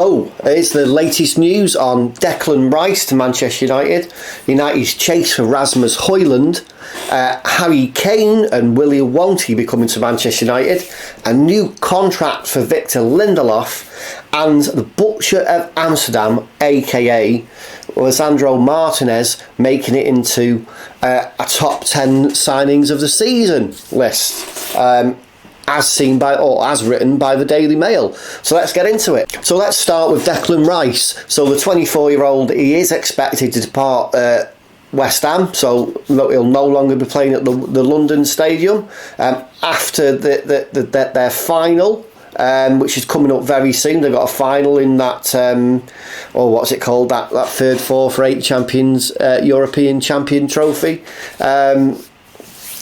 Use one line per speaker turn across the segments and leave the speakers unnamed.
Oh, it's the latest news on Declan Rice to Manchester United, United's chase for Rasmus Højlund, Harry Kane and William Won't be coming to Manchester United, a new contract for Victor Lindelof, and the Butcher of Amsterdam, aka Lisandro Martinez, making it into a top 10 signings of the season list. As seen by, or as written by the Daily Mail. So let's get into it. So let's start with Declan Rice. So the 24-year-old, he is expected to depart West Ham, so he'll no longer be playing at the London Stadium after their final, which is coming up very soon. They've got a final in that, what's it called, that third, fourth, or eighth champions, European champion trophy.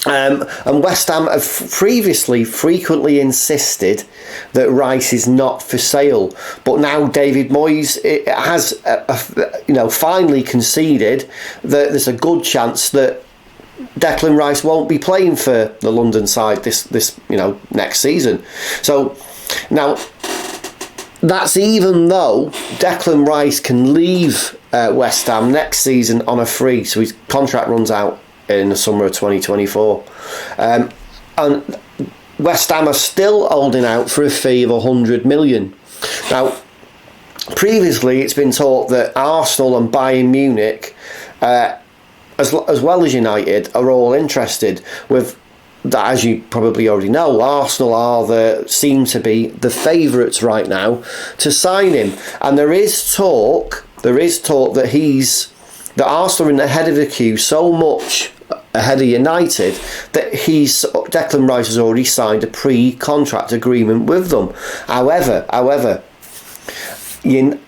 And West Ham have previously frequently insisted that Rice is not for sale, but now David Moyes has, finally conceded that there's a good chance that Declan Rice won't be playing for the London side this next season. So now that's even though Declan Rice can leave West Ham next season on a free, so his contract runs out in the summer of 2024, and West Ham are still holding out for a fee of 100 million. Now, previously it's been talked that Arsenal and Bayern Munich, as well as United, are all interested. With that, as you probably already know, Arsenal seem to be the favourites right now to sign him, and there is talk that Arsenal are in the head of the queue, so much ahead of United, that Declan Rice has already signed a pre-contract agreement with them. However,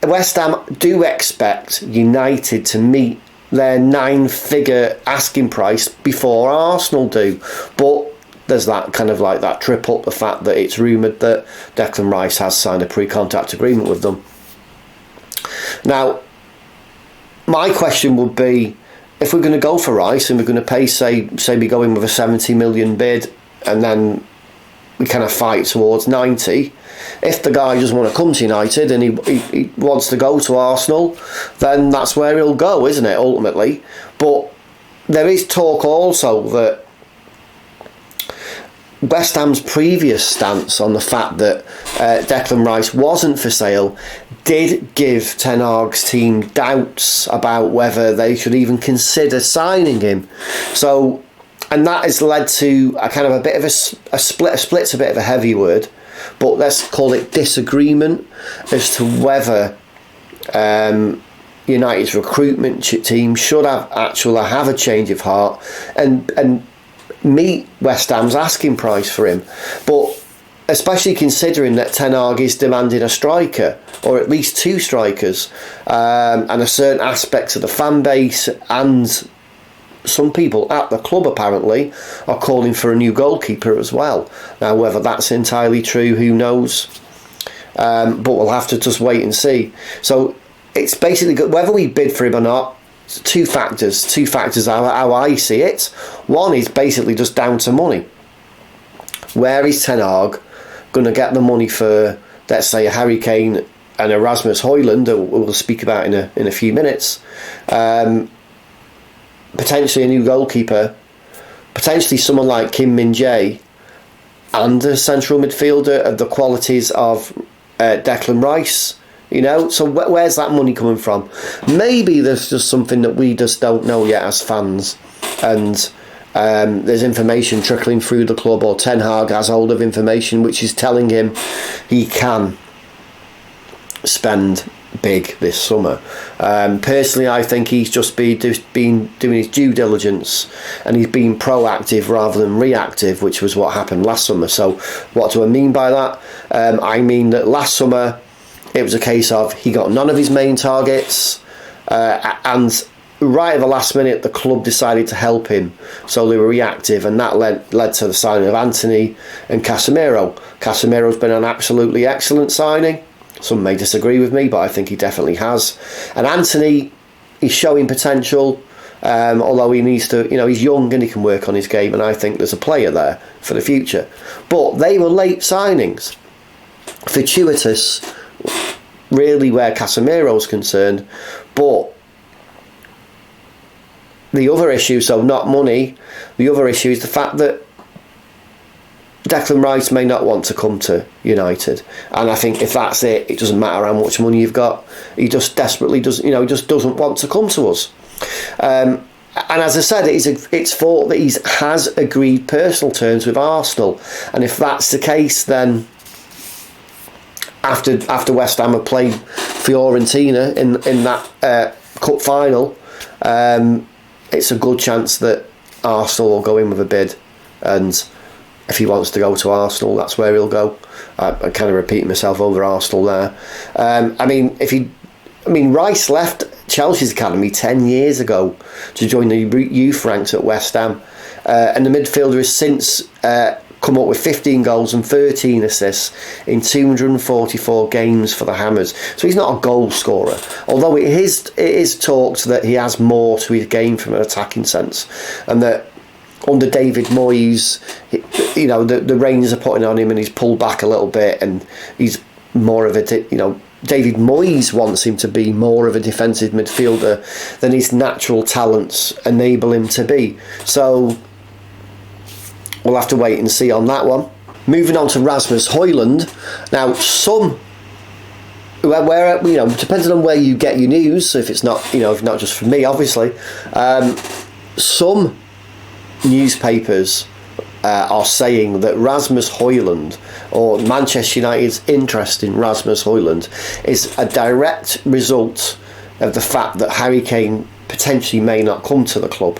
West Ham do expect United to meet their 9-figure asking price before Arsenal do, but there's that kind of like that trip up the fact that it's rumoured that Declan Rice has signed a pre-contract agreement with them. Now, my question would be, if we're going to go for Rice and we're going to pay, say we go in with a 70 million bid and then we kind of fight towards 90, if the guy doesn't want to come to United and he wants to go to Arsenal, then that's where he'll go, isn't it, ultimately? But there is talk also that West Ham's previous stance on the fact that Declan Rice wasn't for sale did give Ten Hag's team doubts about whether they should even consider signing him. So, and that has led to a kind of a bit of a split. A split's a bit of a heavy word, but let's call it disagreement as to whether United's recruitment team should have a change of heart and meet West Ham's asking price for him. But especially considering that Ten Hag is demanding a striker, or at least two strikers, and a certain aspect of the fan base and some people at the club apparently are calling for a new goalkeeper as well. Now, whether that's entirely true, who knows? But we'll have to just wait and see. So it's basically whether we bid for him or not. Two factors how I see it. One is basically just down to money. Where is Ten Hag going to get the money for, let's say, a Harry Kane and a Rasmus Højlund, that we'll speak about in a few minutes, potentially a new goalkeeper, potentially someone like Kim Min-jae, and a central midfielder of the qualities of Declan Rice? So where's that money coming from? Maybe there's just something that we just don't know yet as fans, and there's information trickling through the club, or Ten Hag has hold of information which is telling him he can spend big this summer. Personally, I think he's just been doing his due diligence, and he's been proactive rather than reactive, which was what happened last summer. So what do I mean by that? I mean that last summer it was a case of he got none of his main targets, and right at the last minute the club decided to help him, so they were reactive, and that led to the signing of Anthony and Casemiro. Casemiro's been an absolutely excellent signing. Some may disagree with me, but I think he definitely has. And Anthony, he's showing potential, although he needs to, he's young and he can work on his game, and I think there's a player there for the future. But they were late signings, fortuitous, really where Casemiro's concerned. But the other issue, so not money, the other issue is the fact that Declan Rice may not want to come to United, and I think if that's it, it doesn't matter how much money you've got. He just desperately doesn't, he just doesn't want to come to us. And as I said, it's thought that he has agreed personal terms with Arsenal, and if that's the case, then after West Ham have played Fiorentina in that cup final, it's a good chance that Arsenal will go in with a bid, and if he wants to go to Arsenal, that's where he'll go. I'm kind of repeating myself over Arsenal there. Rice left Chelsea's academy 10 years ago to join the youth ranks at West Ham, and the midfielder has since come up with 15 goals and 13 assists in 244 games for the Hammers. So he's not a goal scorer, although it is talked that he has more to his game from an attacking sense, and that under David Moyes, the reins are putting on him and he's pulled back a little bit, and he's more of a, David Moyes wants him to be more of a defensive midfielder than his natural talents enable him to be. So we'll have to wait and see on that one. Moving on to Rasmus Højlund. Now, depending on where you get your news, so if it's not, if not just from me, obviously, some newspapers are saying that Rasmus Højlund, or Manchester United's interest in Rasmus Højlund, is a direct result of the fact that Harry Kane potentially may not come to the club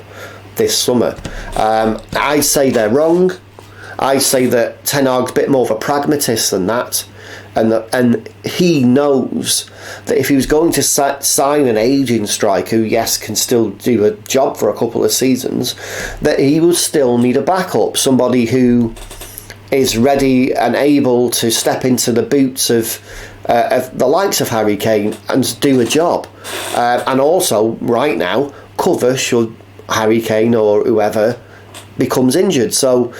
this summer. I say they're wrong. I say that Ten Hag's a bit more of a pragmatist than that, and he knows that if he was going to sign an aging striker who, yes, can still do a job for a couple of seasons, that he will still need a backup, somebody who is ready and able to step into the boots of the likes of Harry Kane and do a job, and also right now cover should Harry Kane or whoever becomes injured. So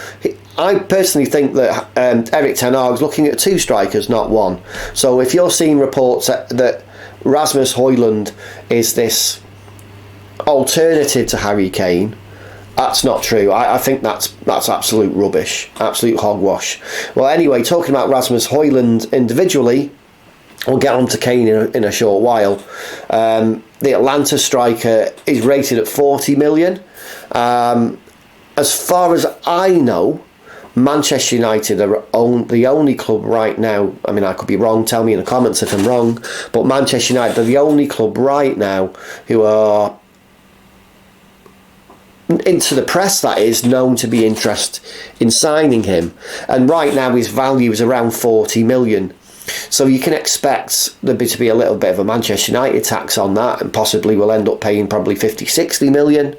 I personally think that Erik Ten Hag is looking at two strikers, not one. So if you're seeing reports that Rasmus Højlund is this alternative to Harry Kane, that's not true. I think that's absolute rubbish, absolute hogwash. Well, anyway, talking about Rasmus Højlund individually, we'll get on to Kane in a short while. The Atlanta striker is rated at 40 million. As far as I know, Manchester United are the only club right now, I mean, I could be wrong, tell me in the comments if I'm wrong, but Manchester United are the only club right now who are, into the press that is, known to be interested in signing him. And right now his value is around 40 million. So you can expect there to be a little bit of a Manchester United tax on that, and possibly we'll end up paying probably 50-60 million.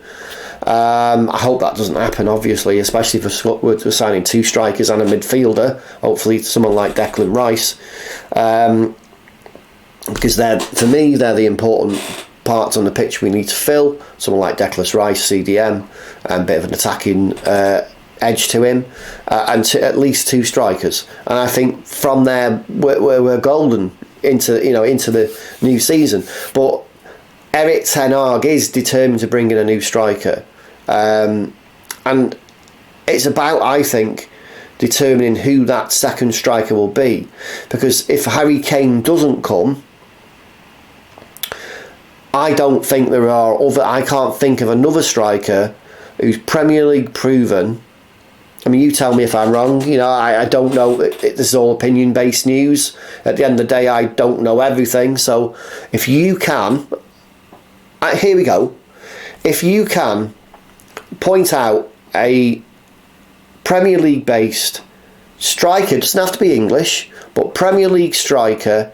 I hope that doesn't happen, obviously, especially if we're signing two strikers and a midfielder, hopefully someone like Declan Rice, because for me they're the important parts on the pitch we need to fill. Someone like Declan Rice, CDM, and a bit of an attacking edge to him, and at least two strikers. And I think from there we're golden into the new season. But Erik Ten Hag is determined to bring in a new striker, and it's about, I think, determining who that second striker will be, because if Harry Kane doesn't come, I don't think I can't think of another striker who's Premier League proven. I mean, you tell me if I'm wrong. I don't know. This is all opinion-based news. At the end of the day, I don't know everything. So if you can, here we go. If you can point out a Premier League-based striker, doesn't have to be English, but Premier League striker,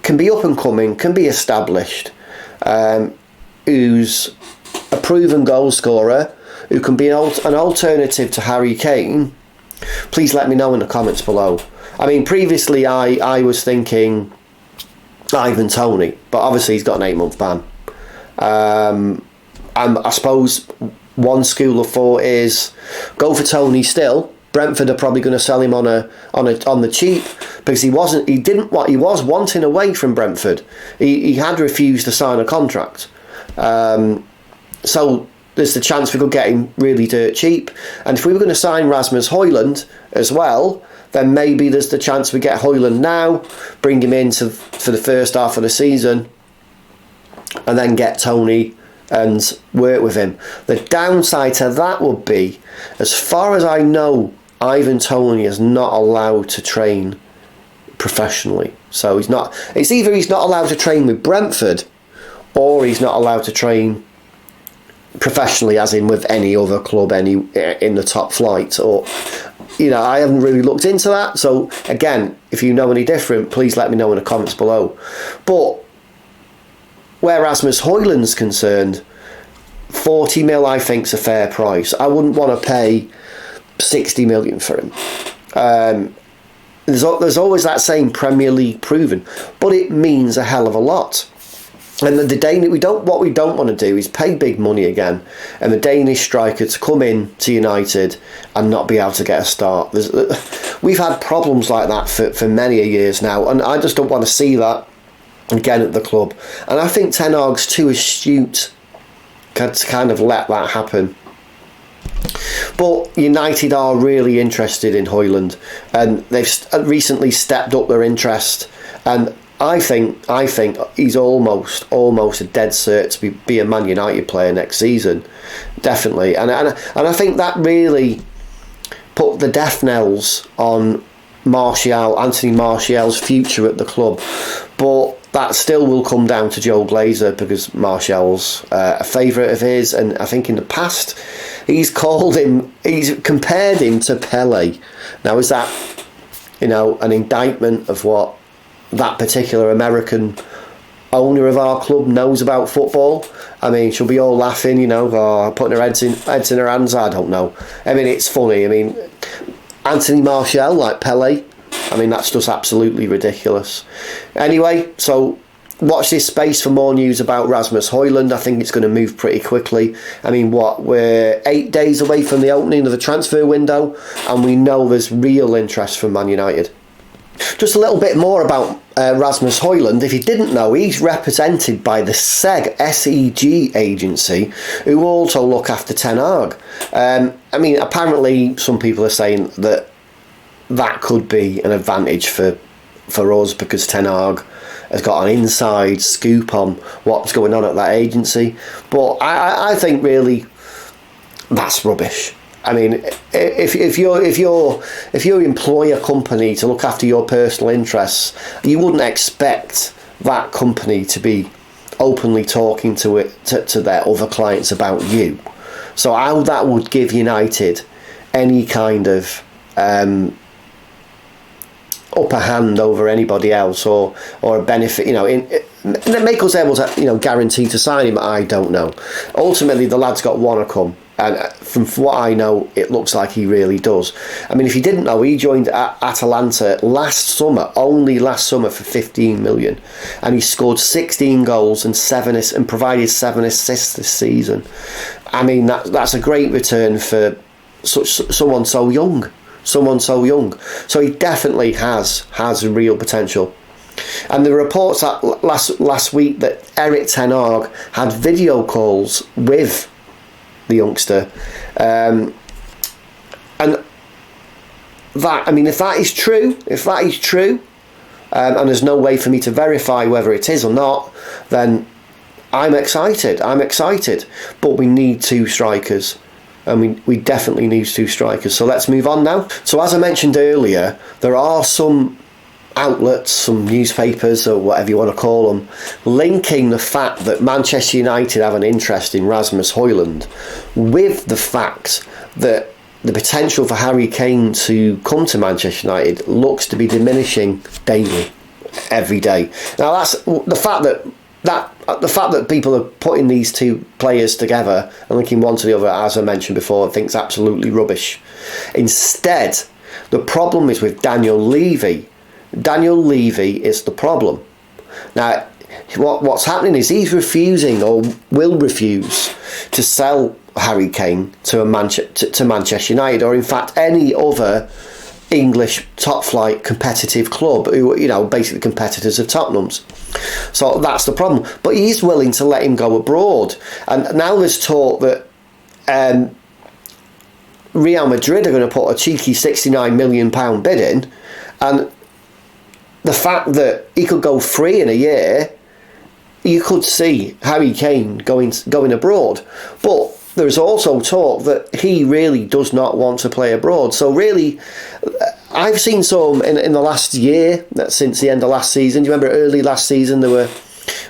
can be up and coming, can be established, who's a proven goal scorer, who can be an alternative to Harry Kane, please let me know in the comments below. I mean, previously I was thinking Ivan Toney, but obviously he's got an 8-month ban. And I suppose one school of thought is go for Toney still. Brentford are probably going to sell him on the cheap, because he was wanting away from Brentford. He had refused to sign a contract. So there's the chance we could get him really dirt cheap. And if we were going to sign Rasmus Højlund as well, then maybe there's the chance we get Højlund now, bring him in for the first half of the season, and then get Tony and work with him. The downside to that would be, as far as I know, Ivan Toney is not allowed to train professionally. So it's either he's not allowed to train with Brentford, or he's not allowed to train professionally, as in with any other club in the top flight. Or, I haven't really looked into that. So again, if you know any different, please let me know in the comments below. But where Rasmus Højlund's concerned, 40 mil I think's a fair price. I wouldn't want to pay 60 million for him. There's always that same Premier League proven, but it means a hell of a lot. And what we don't want to do is pay big money again, and the Danish striker to come in to United and not be able to get a start. We've had problems like that for many years now, and I just don't want to see that again at the club. And I think Ten Hag's too astute to kind of let that happen. But United are really interested in Højlund, and they've recently stepped up their interest, and I think he's almost a dead cert to be a Man United player next season, definitely. And I think that really put the death knells on Anthony Martial's future at the club. But that still will come down to Joe Glazer, because Martial's a favourite of his, and I think in the past he's compared him to Pele. Now, is that an indictment of what that particular American owner of our club knows about football? I mean, she'll be all laughing, putting her heads in her hands. I don't know. I mean, it's funny. I mean, Anthony Martial, like Pele, I mean, that's just absolutely ridiculous. Anyway, so watch this space for more news about Rasmus Højlund. I think it's going to move pretty quickly. I mean, we're 8 days away from the opening of the transfer window, and we know there's real interest from Man United. Just a little bit more about Rasmus Højlund. If you didn't know, he's represented by the SEG agency, who also look after Ten Hag. I mean, apparently some people are saying that could be an advantage for us, because Ten Hag has got an inside scoop on what's going on at that agency. But I think really that's rubbish. I mean, if you employ a company to look after your personal interests, you wouldn't expect that company to be openly talking to their other clients about you. So how that would give United any kind of upper hand over anybody else, or a benefit, make us able to guarantee to sign him, I don't know. Ultimately, the lad's got one to come. And from what I know, it looks like he really does. I mean, if you didn't know, he joined Atalanta only last summer for 15 million. And he scored 16 goals and provided 7 assists this season. I mean, that's a great return for someone so young. So he definitely has real potential. And the reports that last week that Erik Ten Hag had video calls with the youngster, and that, I mean, if that is true, and there's no way for me to verify whether it is or not, then I'm excited. But we need 2 strikers, and we definitely need 2 strikers. So let's move on now. So as I mentioned earlier, there are some outlets, some newspapers, or whatever you want to call them, linking the fact that Manchester United have an interest in Rasmus Højlund with the fact that the potential for Harry Kane to come to Manchester United looks to be diminishing daily, every day. Now, that's the fact that people are putting these 2 players together and linking one to the other, as I mentioned before, I think is absolutely rubbish. Instead, the problem is with Daniel Levvy. Daniel Levvy is the problem. Now, what's happening is he's refusing, or will refuse, to sell Harry Kane to Manchester United, or in fact any other English top flight competitive club who, basically competitors of Tottenham's. So that's the problem. But he's willing to let him go abroad. And now there's talk that Real Madrid are going to put a cheeky £69 million bid in, and the fact that he could go free in a year, you could see Harry Kane going abroad. But there's also talk that he really does not want to play abroad. So really, I've seen some in the last year, since the end of last season. Do you remember early last season there were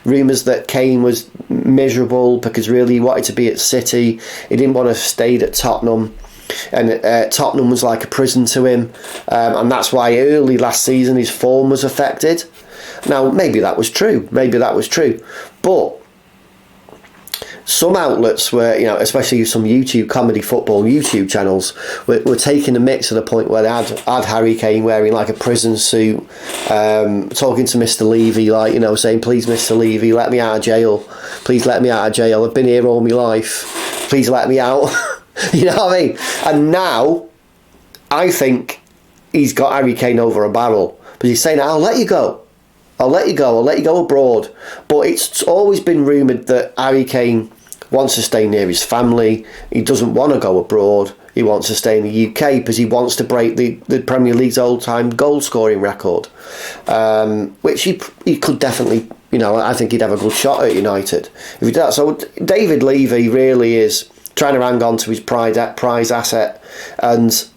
rumours that Kane was miserable because really he wanted to be at City. He didn't want to stay at Tottenham. And Tottenham was like a prison to him, and that's why early last season his form was affected. Now maybe that was true, but some outlets were, especially some comedy football YouTube channels, were taking the mix to the point where they had Harry Kane wearing like a prison suit, talking to Mr. Levvy, like, saying, please Mr. Levvy, let me out of jail, please let me out of jail, I've been here all my life, please let me out. You know what I mean? And now, I think he's got Harry Kane over a barrel. But he's saying, I'll let you go abroad. But it's always been rumoured that Harry Kane wants to stay near his family. He doesn't want to go abroad. He wants to stay in the UK because he wants to break the Premier League's all-time goal-scoring record. Which he could definitely, I think he'd have a good shot at United if he did that. So David Levy really is trying to hang on to his prize asset, and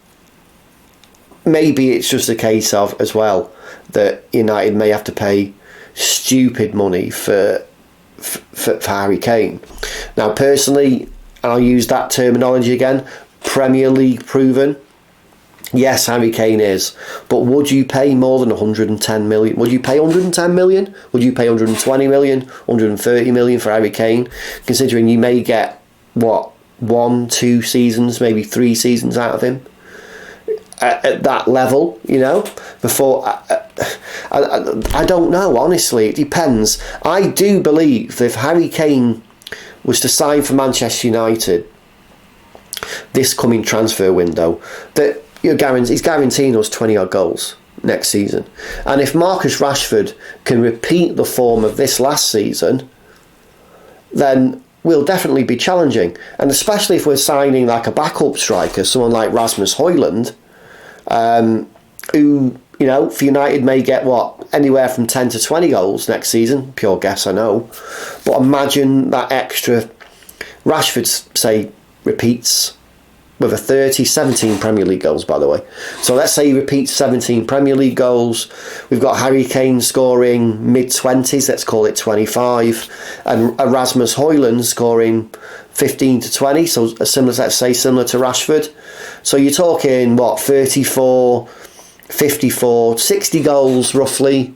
maybe it's just a case of as well that United may have to pay stupid money for Harry Kane. Now personally, I'll use that terminology again, Premier League proven. Yes, Harry Kane is, but would you pay more than 110 million? Would you pay 110 million? Would you pay 120 million, 130 million for Harry Kane, considering you may get what, 1-2 seasons, maybe 3 seasons out of him at that level, before I don't know, honestly, it depends. I do believe that if Harry Kane was to sign for Manchester United this coming transfer window, that he's guaranteeing us 20 odd goals next season. And if Marcus Rashford can repeat the form of this last season, then we'll definitely be challenging. And especially if we're signing like a backup striker, someone like Rasmus Højlund, who, for United may get anywhere from 10 to 20 goals next season. Pure guess, I know. But imagine that extra. Rashford, say, repeats with a 17 Premier League goals, by the way. So let's say he repeats 17 Premier League goals. We've got Harry Kane scoring mid-20s, let's call it 25, and Rasmus Højlund scoring 15 to 20, so similar to Rashford. So you're talking, 34, 54, 60 goals roughly,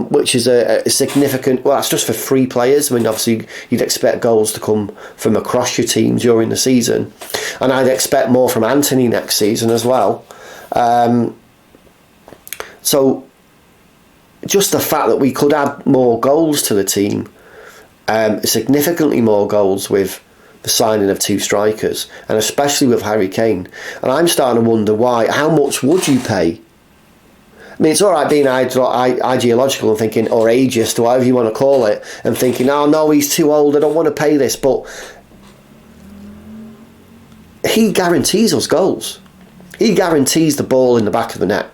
which is a significant. Well, that's just for 3 players. I mean, obviously you'd expect goals to come from across your team during the season, and I'd expect more from Anthony next season as well. So just the fact that we could add more goals to the team, significantly more goals with the signing of 2 strikers, and especially with Harry Kane. And I'm starting to wonder why. How much would you pay? I mean, it's all right being ideological and thinking, or ageist, or whatever you want to call it, and thinking, oh no, he's too old, I don't want to pay this. But he guarantees us goals. He guarantees the ball in the back of the net.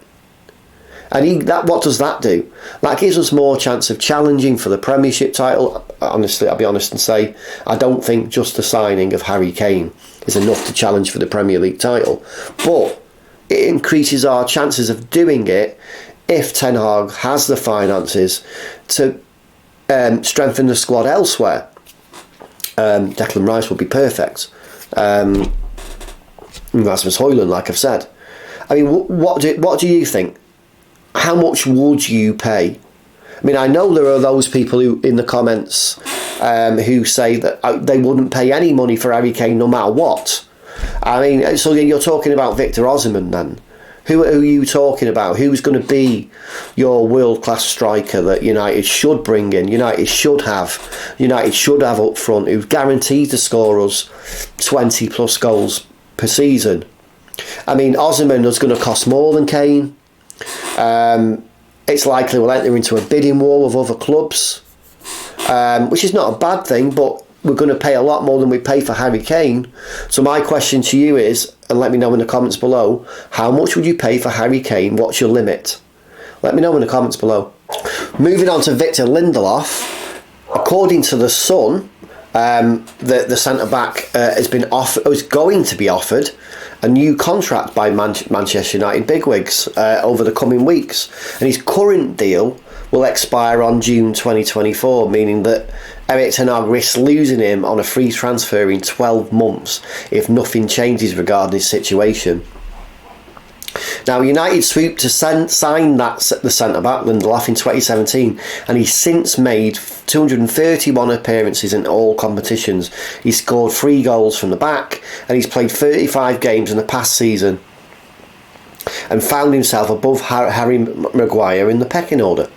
And what does that do? That gives us more chance of challenging for the Premiership title. Honestly, I'll be honest and say, I don't think just the signing of Harry Kane is enough to challenge for the Premier League title. But it increases our chances of doing it if Ten Hag has the finances to strengthen the squad elsewhere. Declan Rice would be perfect. Rasmus Højlund, like I've said. I mean, what do you think? How much would you pay? I mean, I know there are those people who, in the comments, who say that they wouldn't pay any money for Harry Kane no matter what. I mean, so you're talking about Victor Osimhen then. Who are you talking about? Who's going to be your world-class striker that United should bring in? United should have up front, who guarantees to score us 20 plus goals per season. I mean, Osimhen is going to cost more than Kane. It's likely we'll enter into a bidding war with other clubs, which is not a bad thing, but we're going to pay a lot more than we pay for Harry Kane. So my question to you is, and let me know in the comments below, how much would you pay for Harry Kane? What's your limit? Let me know in the comments below. Moving on to Victor Lindelof, according to The Sun, the centre-back is going to be offered a new contract by Manchester United bigwigs over the coming weeks, and his current deal will expire on June 2024, meaning that Erik Ten Hag risks losing him on a free transfer in 12 months if nothing changes regarding his situation. Now, United swooped to sign the centre-back, Lindelof, in 2017, and he's since made 231 appearances in all competitions. He's scored 3 goals from the back, and he's played 35 games in the past season, and found himself above Harry Maguire in the pecking order.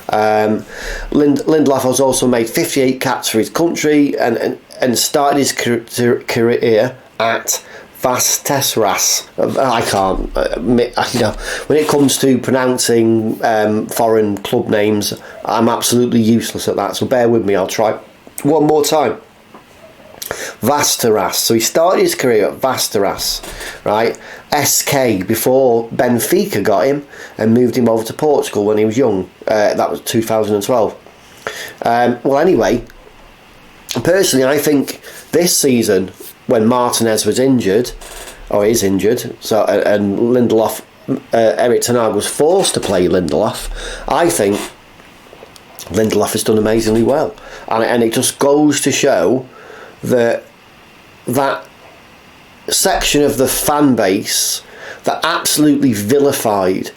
Lindelof has also made 58 caps for his country, and started his career at Vastasras. I can't, when it comes to pronouncing foreign club names, I'm absolutely useless at that, so bear with me, I'll try one more time. Vastasras. So he started his career at Vastasras, right? SK, before Benfica got him and moved him over to Portugal when he was young. That was 2012. Well, anyway, personally, I think this season, when Martinez was injured, or is injured, so and Lindelof, Erik Ten Hag was forced to play Lindelof, I think Lindelof has done amazingly well, and it just goes to show that section of the fan base that absolutely vilified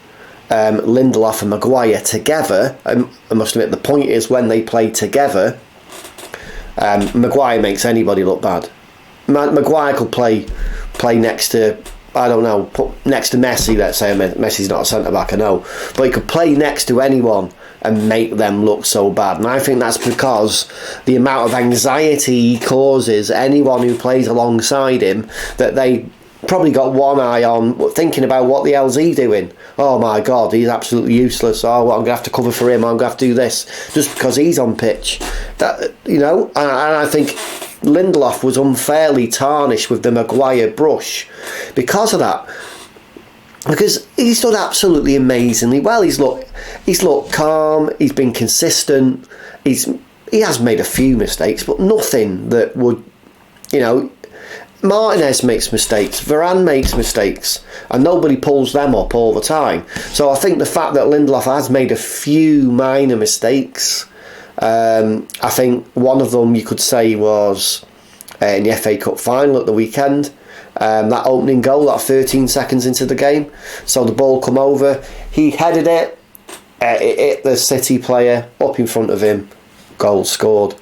Lindelof and Maguire together, I must admit the point is when they play together, Maguire makes anybody look bad. Maguire could play next to, I don't know, put next to Messi, let's say. Messi's not a centre-back, I know, but he could play next to anyone and make them look so bad. And I think that's because the amount of anxiety he causes anyone who plays alongside him, that they probably got one eye on thinking about what the hell's he doing. Oh my God, he's absolutely useless. Oh, well, I'm going to have to cover for him. I'm going to have to do this just because he's on pitch. That, and I think Lindelof was unfairly tarnished with the Maguire brush because of that. Because he's done absolutely amazingly well. He's looked calm. He's been consistent. He has made a few mistakes, but nothing that would, Martinez makes mistakes, Varane makes mistakes, and nobody pulls them up all the time. So I think the fact that Lindelof has made a few minor mistakes, I think one of them you could say was in the FA Cup final at the weekend. That opening goal, that 13 seconds into the game. So the ball come over, he headed it, it hit the City player up in front of him, goal scored.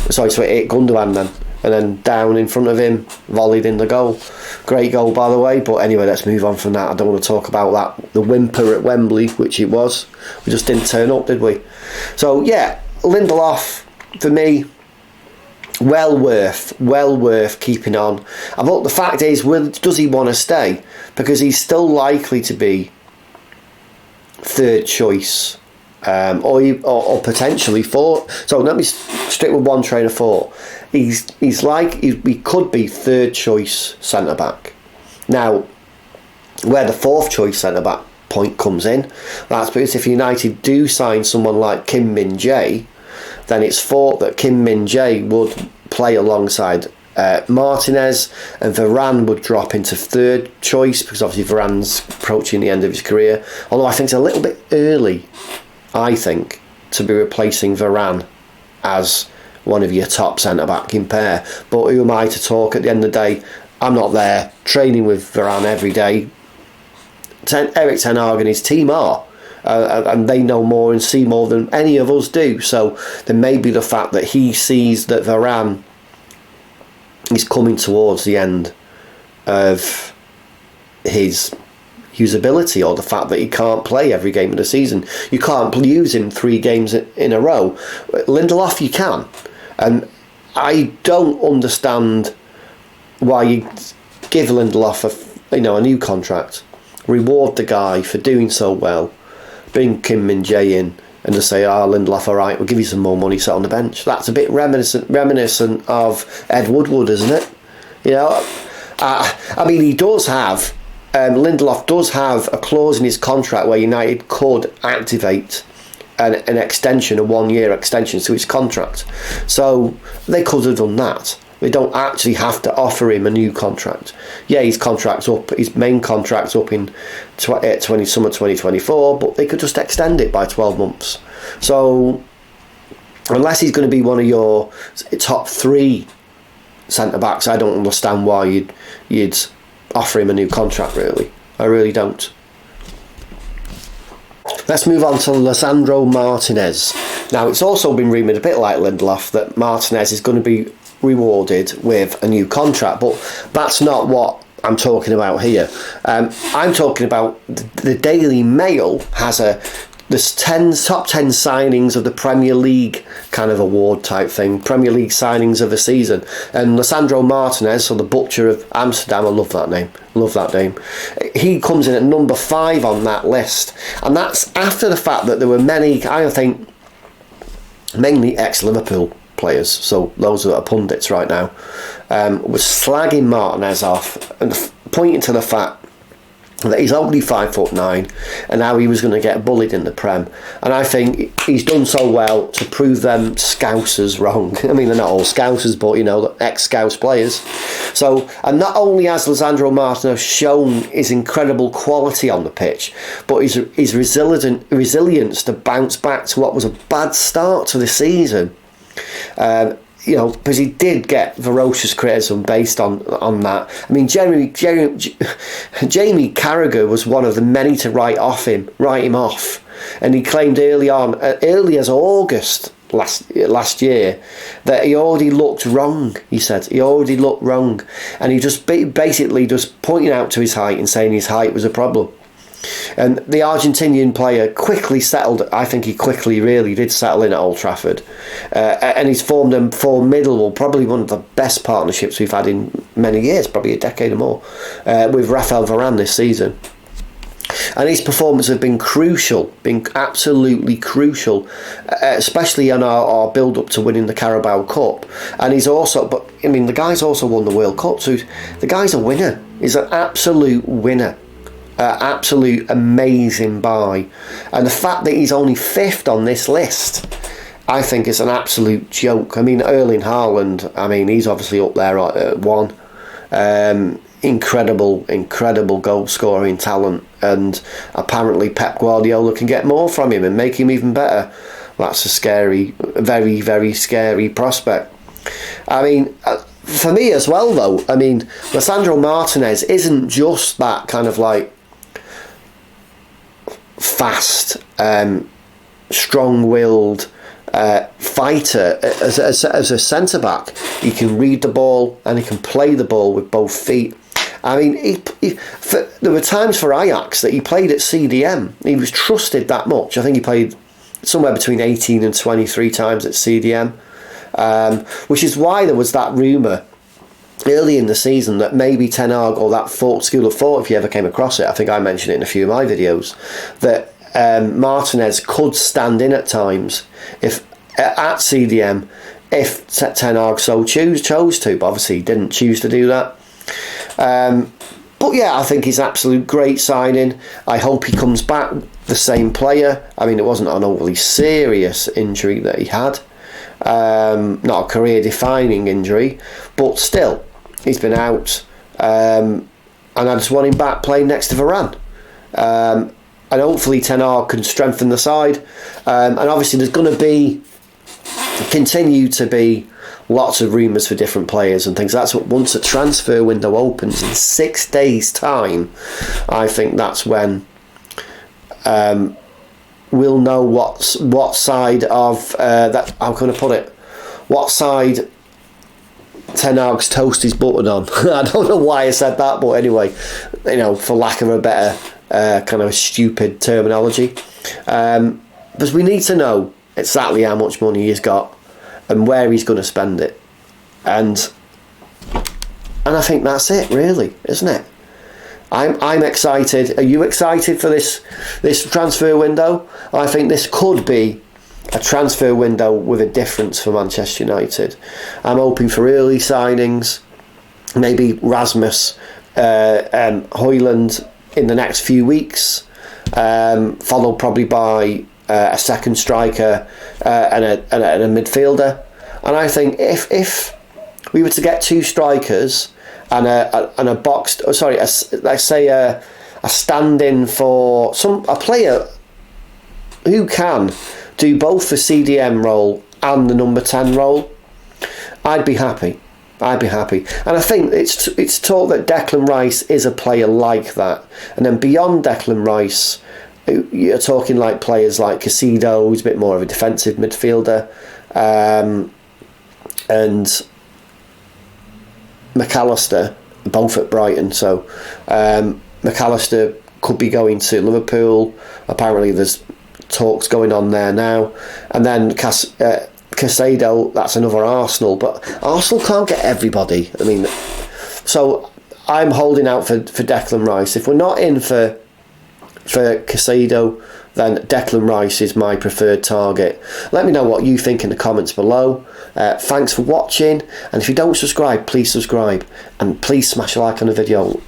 So it hit Gundogan then, and then down in front of him, volleyed in the goal. Great goal, by the way. But anyway, let's move on from that. I don't want to talk about that. The whimper at Wembley, which it was. We just didn't turn up, did we? So yeah, Lindelof, for me, well worth keeping on. But the fact is, does he want to stay? Because he's still likely to be third choice, or potentially fourth. So let me stick with one train of thought. He could be third choice centre back. Now, where the fourth choice centre back point comes in, that's because if United do sign someone like Kim Min-jae, then it's thought that Kim Min-jae would play alongside Martinez, and Varane would drop into third choice, because obviously Varane's approaching the end of his career. Although I think it's a little bit early, I think, to be replacing Varane as one of your top centre-back in pair. But who am I to talk? At the end of the day, I'm not there training with Varane every day. Erik Ten Hag and his team are. And they know more and see more than any of us do. So there may be the fact that he sees that Varane is coming towards the end of his usability, or the fact that he can't play every game of the season. You can't use him 3 games in a row. Lindelof, you can. And I don't understand why you give Lindelof a new contract, reward the guy for doing so well, bring Kim Min-jae in, and just say, Lindelof, all right, we'll give you some more money, sit on the bench. That's a bit reminiscent of Ed Woodward, isn't it? I mean, he does have, Lindelof does have a clause in his contract where United could activate an extension, a 1-year extension to his contract. So they could have done that. They don't actually have to offer him a new contract. Yeah, his contract's up, his main contract's up in summer 2024, but they could just extend it by 12 months. So unless he's going to be one of your top 3 centre-backs, I don't understand why you'd offer him a new contract, really. I really don't. Let's move on to Lisandro Martinez. Now, it's also been rumoured, a bit like Lindelof, that Martinez is going to be rewarded with a new contract, but that's not what I'm talking about here. I'm talking about the Daily Mail has there's top 10 signings of the Premier League kind of award type thing, Premier League signings of the season, and Lisandro Martinez, so the Butcher of Amsterdam, I love that name, he comes in at number 5 on that list, and that's after the fact that there were many, I think, mainly ex-Liverpool players, so those that are pundits right now, was slagging Martinez off and pointing to the fact that he's only 5'9" and how he was going to get bullied in the Prem. And I think he's done so well to prove them Scousers wrong. I mean, they're not all Scousers, but ex-Scouse players. So, and not only has Lisandro Martinez shown his incredible quality on the pitch, but his resilience to bounce back to what was a bad start to the season. Because he did get ferocious criticism based on that. I mean, Jamie Carragher was one of the many to write him off, and he claimed early as August last year that he already looked wrong. He said he already looked wrong, and he just basically just pointing out to his height and saying his height was a problem. And the Argentinian player quickly settled. I think he quickly really did settle in at Old Trafford, and he's formed a formidable, probably one of the best partnerships we've had in many years, probably a decade or more, with Rafael Varane this season. And his performances have been absolutely crucial, especially on our build-up to winning the Carabao Cup. And the guy's also won the World Cup, so the guy's a winner. He's an absolute winner. Absolute amazing buy, and the fact that he's only 5th on this list, I think is an absolute joke. I mean, Erling Haaland, he's obviously up there at 1. Incredible goal scoring talent, and apparently Pep Guardiola can get more from him and make him even better. That's a very, very scary prospect. For me as well, though, Lisandro Martinez isn't just that kind of like fast, strong-willed fighter as a centre-back. He can read the ball and he can play the ball with both feet. There were times for Ajax that he played at CDM. He was trusted that much. I think he played somewhere between 18 and 23 times at CDM, which is why there was that rumour early in the season that maybe Ten Hag, or that school of thought, if you ever came across it, I think I mentioned it in a few of my videos, that Martinez could stand in at times at CDM if Ten Hag so chose to, but obviously he didn't choose to do that. But yeah, I think he's an absolute great signing. I hope he comes back the same player. It wasn't an overly serious injury that he had, not a career-defining injury, but still, he's been out, and I just want him back playing next to Varane. And hopefully Ten Hag can strengthen the side. And obviously there's going to continue to be lots of rumours for different players and things. That's what, once a transfer window opens in 6 days' time, I think that's when we'll know what side of that. How can I put it? What side Ten Hag's toast is buttered on. I don't know why I said that, but anyway, for lack of a better kind of stupid terminology, because we need to know exactly how much money he's got and where he's going to spend it, and I think that's it, really, isn't it? I'm excited. Are you excited for this transfer window? I think this could be a transfer window with a difference for Manchester United. I'm hoping for early signings, maybe Rasmus Højlund in the next few weeks, followed probably by a second striker and a midfielder. And I think if we were to get 2 strikers and a boxed, let's say a stand-in for a player who can do both the CDM role and the number 10 role, I'd be happy. And I think it's taught that Declan Rice is a player like that. And then beyond Declan Rice, you're talking like players like Caicedo, who's a bit more of a defensive midfielder, and McAllister, both at Brighton. So McAllister could be going to Liverpool. Apparently there's talks going on there now. And then Caicedo, that's another Arsenal, but Arsenal can't get everybody. I mean, so I'm holding out for Declan Rice. If we're not in for Caicedo, then Declan Rice is my preferred target. Let me know what you think in the comments below. Thanks for watching, and if you don't subscribe, please subscribe, and please smash a like on the video.